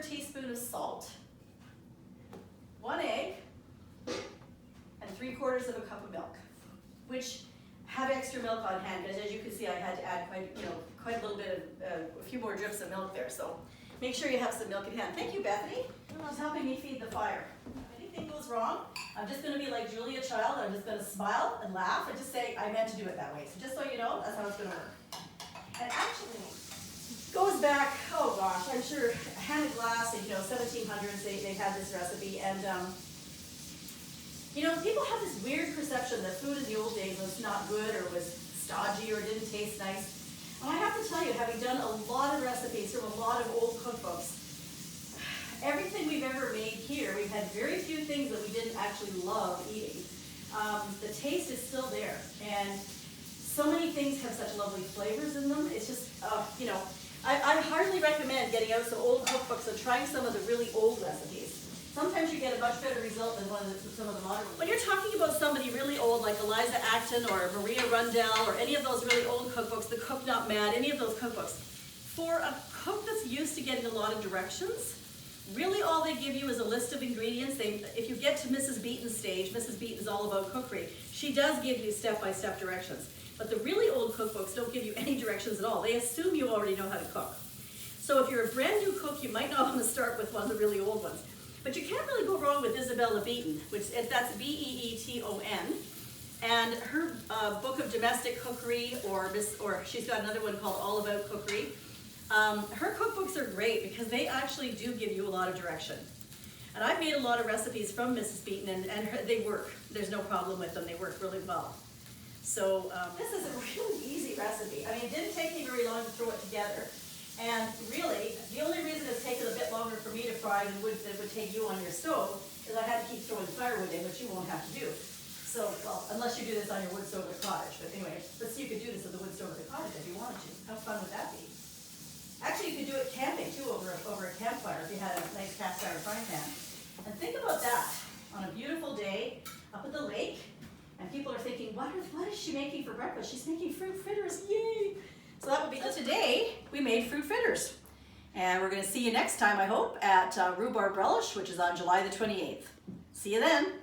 teaspoon of salt, 1 egg, and 3/4 of a cup of milk, which have extra milk on hand, because as you can see, I had to add quite a little bit of, a few more drips of milk there, so make sure you have some milk in hand. Thank you, Bethany. Everyone's helping me feed the fire. If anything goes wrong, I'm just gonna be like Julia Child. I'm just gonna smile and laugh and just say, I meant to do it that way. So just so you know, that's how it's gonna work. And actually, goes back, oh gosh, I'm sure Hannah Glass, 1700s, they had this recipe, and people have this weird perception that food in the old days was not good or was stodgy or didn't taste nice. And I have to tell you, having done a lot of recipes from a lot of old cookbooks, everything we've ever made here, we've had very few things that we didn't actually love eating. The taste is still there, and so many things have such lovely flavors in them. It's just, I hardly recommend getting out some old cookbooks and trying some of the really old recipes. Sometimes you get a much better result than some of the modern ones. When you're talking about somebody really old, like Eliza Acton or Maria Rundell, or any of those really old cookbooks, The Cook Not Mad, any of those cookbooks, for a cook that's used to getting a lot of directions, really all they give you is a list of ingredients. If you get to Mrs. Beaton's stage, Mrs. Beaton's all about cookery, she does give you step-by-step directions. But the really old cookbooks don't give you any directions at all. They assume you already know how to cook. So if you're a brand new cook, you might not want to start with one of the really old ones. But you can't really go wrong with Isabella Beeton, that's Beeton. And her book of domestic cookery, or she's got another one called All About Cookery. Her cookbooks are great because they actually do give you a lot of direction. And I've made a lot of recipes from Mrs. Beeton, and they work. There's no problem with them. They work really well. So this is a really easy recipe. I mean, it didn't take me very long to throw it together. And really, the only reason it's taken a bit longer for me to fry than it would take you on your stove is I had to keep throwing firewood in, which you won't have to do. So, well, unless you do this on your wood stove at the cottage. But anyway, let's see, you could do this at the wood stove at the cottage if you wanted to. How fun would that be? Actually, you could do it camping too over a campfire if you had a nice cast iron frying pan. And think about that on a beautiful day up at the lake, and people are thinking, what is she making for breakfast? She's making fruit fritters, yay! So that would be, today we made fruit fritters. And we're gonna see you next time, I hope, at Rhubarb Relish, which is on July the 28th. See you then.